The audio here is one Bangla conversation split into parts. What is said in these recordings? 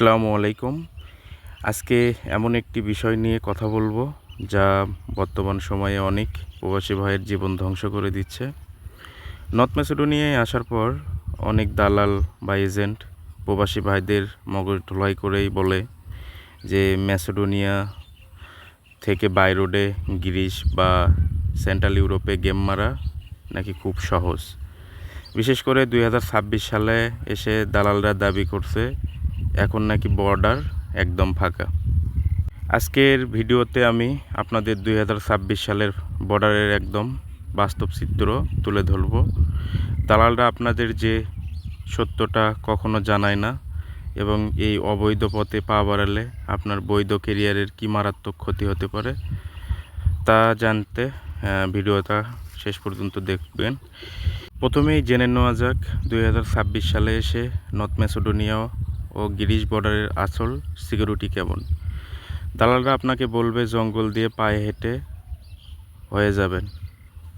আসসালামু আলাইকুম। আজকে এমন একটি বিষয় নিয়ে কথা বলবো যা বর্তমান সময়ে অনেক প্রবাসী ভাইয়ের জীবন ধ্বংস করে দিচ্ছে। নর্থ ম্যাসেডোনিয়ায় আসার পর অনেক দালাল বা এজেন্ট প্রবাসী ভাইদের মগজ ধোলাই করেই বলে যে ম্যাসেডোনিয়া থেকে বাই রোডে গ্রিস বা সেন্ট্রাল ইউরোপে গেম মারা নাকি খুব সহজ। বিশেষ করে 2026 সালে এসে দালালরা দাবি করছে এখন নাকি বর্ডার একদম ফাঁকা। আজকের ভিডিওতে আমি আপনাদের 2026 সালের বর্ডারের একদম বাস্তব চিত্র তুলে ধরব। দালালরা আপনাদের যে সত্যটা কখনো জানায় না এবং এই অবৈধ পথে পা বাড়ালে আপনার বৈধ কেরিয়ারের কী মারাত্মক ক্ষতি হতে পারে তা জানতে ভিডিওটা শেষ পর্যন্ত দেখবেন। প্রথমেই জেনে নেওয়া যাক 2026 সালে এসে নর্থ ম্যাসেডোনিয়া ও গ্রিস বর্ডারের আসল সিকিউরিটি কেমন। দালালরা আপনাকে বলবে জঙ্গল দিয়ে পায়ে হেঁটে হয়ে যাবেন,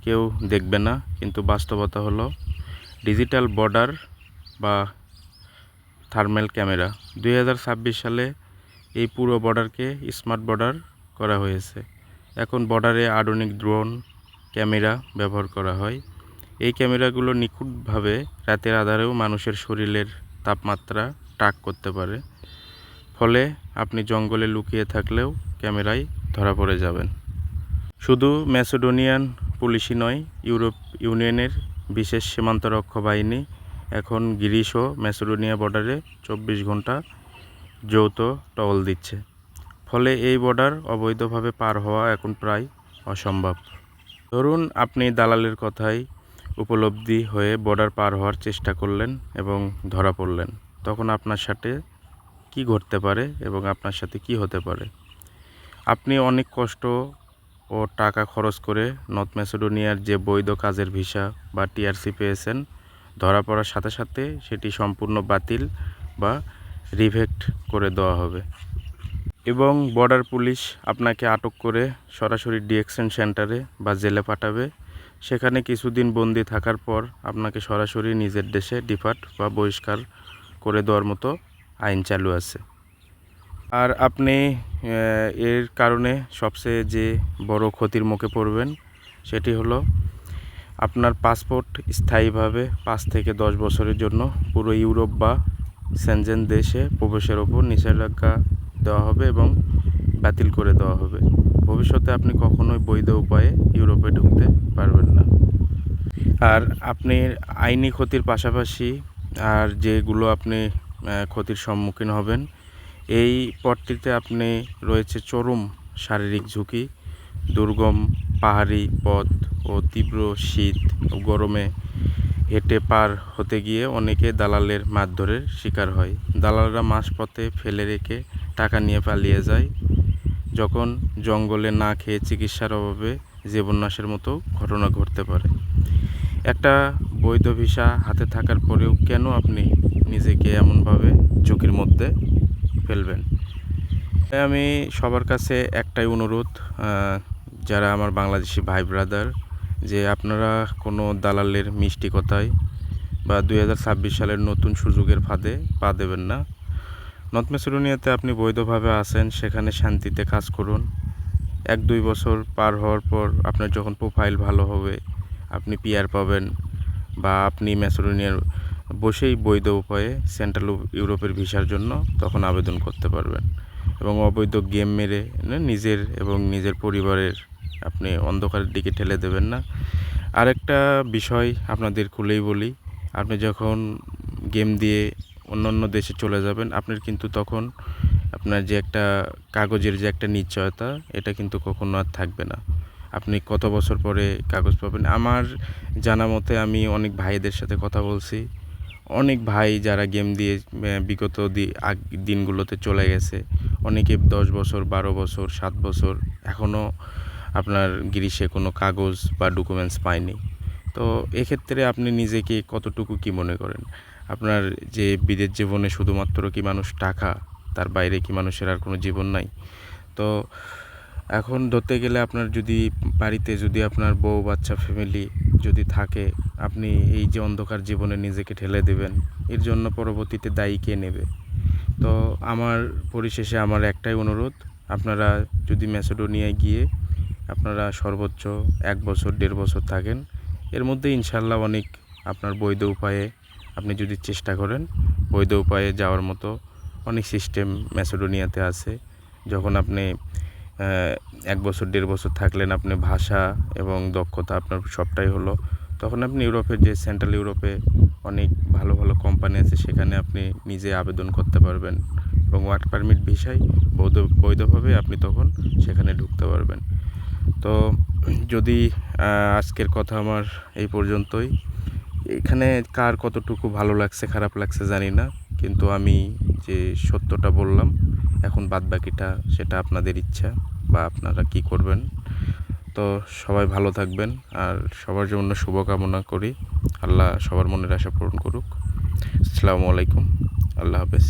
কেউ দেখবে না, কিন্তু বাস্তবতা হলো ডিজিটাল বর্ডার বা থার্মাল ক্যামেরা। 2026 সালে এই পুরো বর্ডারকে স্মার্ট বর্ডার করা হয়েছে। এখন বর্ডারে আধুনিক ড্রোন ক্যামেরা ব্যবহার করা হয়। এই ক্যামেরাগুলো নিখুঁতভাবে রাতের আধারেও মানুষের শরীরের তাপমাত্রা ট্র্যাক করতে পারে, ফলে আপনি জঙ্গলে লুকিয়ে থাকলেও ক্যামেরায় ধরা পড়ে যাবেন। শুধু ম্যাসেডোনিয়ান পুলিশই নয়, ইউরোপ ইউনিয়নের বিশেষ সীমান্তরক্ষা বাহিনী এখন গ্রিস ও ম্যাসেডোনিয়া বর্ডারে 24 ঘন্টা যৌথ টহল দিচ্ছে। ফলে এই বর্ডার অবৈধভাবে পার হওয়া এখন প্রায় অসম্ভব। ধরুন আপনি দালালের কথায় উপলব্ধি হয়ে বর্ডার পার হওয়ার চেষ্টা করলেন এবং ধরা পড়লেন, তখন আপনার সাথে কি ঘটতে পারে এবং আপনার সাথে কি হতে পারে। আপনি অনেক কষ্ট ও টাকা খরচ করে নর্থ ম্যাসেডোনিয়ার যে বৈধ কাজের ভিসা বা টিআরসি পেয়েছেন, ধরা পড়ার সাথে সাথে সেটি সম্পূর্ণ বাতিল বা রিভেক্ট করে দেওয়া হবে এবং বর্ডার পুলিশ আপনাকে আটক করে সরাসরি ডিটেনশন সেন্টারে বা জেলে পাঠাবে। সেখানে কিছুদিন বন্দি থাকার পর আপনাকে সরাসরি নিজের দেশে ডিপার্ট বা বহিষ্কার করে দেওয়ার মতো আইন চালু আছে। আর আপনি এর কারণে সবচেয়ে যে বড় ক্ষতির মুখে পড়বেন সেটি হলো আপনার পাসপোর্ট স্থায়ীভাবে 5 থেকে 10 বছরের জন্য পুরো ইউরোপ বা সেনজেন দেশে প্রবেশের ওপর নিষেধাজ্ঞা দেওয়া হবে এবং বাতিল করে দেওয়া হবে। ভবিষ্যতে আপনি কখনোই বৈধ উপায়ে ইউরোপে ঢুকতে পারবেন না। আর আপনি আইনি ক্ষতির পাশাপাশি আর যেগুলো আপনি ক্ষতির সম্মুখীন হবেন, এই পথটিতে আপনি রয়েছে চরম শারীরিক ঝুঁকি। দুর্গম পাহাড়ি পথ ও তীব্র শীত ও গরমে হেঁটে পার হতে গিয়ে অনেকে দালালের মারধরের শিকার হয়। দালালরা মাঝপথে ফেলে রেখে টাকা নিয়ে পালিয়ে যায়, যখন জঙ্গলে না খেয়ে চিকিৎসার অভাবে জীবননাশের মতো ঘটনা ঘটতে পারে। একটা বৈধ ভিসা হাতে থাকার পরেও কেন আপনি নিজেকে এমনভাবে ঝুঁকির মধ্যে ফেলবেন? আমি সবার কাছে একটাই অনুরোধ, যারা আমার বাংলাদেশি ভাই ব্রাদার, যে আপনারা কোনো দালালের মিষ্টি কথায় বা 2026 সালের নতুন সুযোগের ফাঁদে পা দেবেন না। নর্থ ম্যাসেডোনিয়াতে আপনি বৈধভাবে আছেন, সেখানে শান্তিতে কাজ করুন। 1-2 বছর পার হওয়ার পর আপনার যখন প্রোফাইল ভালো হবে, আপনি পিআর পাবেন বা আপনি ম্যাসেডোনিয়ার বসেই বৈধ উপায়ে সেন্ট্রাল ইউরোপের ভিসার জন্য তখন আবেদন করতে পারবেন এবং অবৈধ গেম মেরে নিজের এবং নিজের পরিবারের আপনি অন্ধকারের দিকে ঠেলে দেবেন না। আরেকটা বিষয় আপনাদের খুলেই বলি, আপনি যখন গেম দিয়ে অন্য দেশে চলে যাবেন, আপনার কিন্তু তখন আপনার যে একটা কাগজের যে একটা নিশ্চয়তা, এটা কিন্তু কখনো আর থাকবে না। আপনি কত বছর পরে কাগজ পাবেন? আমার জানা মতে আমি অনেক ভাইদের সাথে কথা বলছি, অনেক ভাই যারা গেম দিয়ে বিগত দিনগুলোতে চলে গেছে, অনেকে 10 বছর 12 বছর 7 বছর এখনও আপনার গ্রিসে কোনো কাগজ বা ডকুমেন্টস পায়নি। তো এক্ষেত্রে আপনি নিজেকে কতটুকু কি মনে করেন? আপনার যে বিদেশ জীবনে শুধুমাত্র কি মানুষ টাকা, তার বাইরে কি মানুষের আর কোনো জীবন নাই? তো এখন ধরতে গেলে আপনার যদি বাড়িতে যদি আপনার বউ বাচ্চা ফ্যামিলি যদি থাকে, আপনি এই যে অন্ধকার জীবনে নিজেকে ঠেলে দেবেন, এর জন্য পরবর্তীতে দায়ী কে নেবে? তো আমার পরিশেষে আমার একটাই অনুরোধ, আপনারা যদি ম্যাসেডোনিয়ায় গিয়ে আপনারা সর্বোচ্চ 1 বছর 1.5 বছর থাকেন, এর মধ্যে ইনশাল্লাহ অনেক আপনার বৈধ উপায়ে আপনি যদি চেষ্টা করেন, বৈধ উপায়ে যাওয়ার মতো অনেক সিস্টেম ম্যাসেডোনিয়াতে আছে। যখন আপনি 1 বছর 1.5 বছর থাকলেন, আপনি ভাষা এবং দক্ষতা আপনার সবটাই হলো, তখন আপনি ইউরোপের যে সেন্ট্রাল ইউরোপে অনেক ভালো ভালো কোম্পানি আছে, সেখানে আপনি নিজে আবেদন করতে পারবেন এবং ওয়ার্ক পারমিট ভিসায় বৈধভাবে আপনি তখন সেখানে ঢুকতে পারবেন। তো যদি আজকের কথা আমার এই পর্যন্তই। এখানে কার কতটুকু ভালো লাগছে খারাপ লাগছে জানি না, কিন্তু আমি যে সত্যটা বললাম, এখন বাদবাকিটা সেটা আপনাদের ইচ্ছা বা আপনারা কি করবেন। তো সবাই ভালো থাকবেন, আর সবার জন্য শুভকামনা করি। আল্লাহ সবার মনের আশা পূরণ করুক। আসসালামু আলাইকুম, আল্লাহ হাফেজ।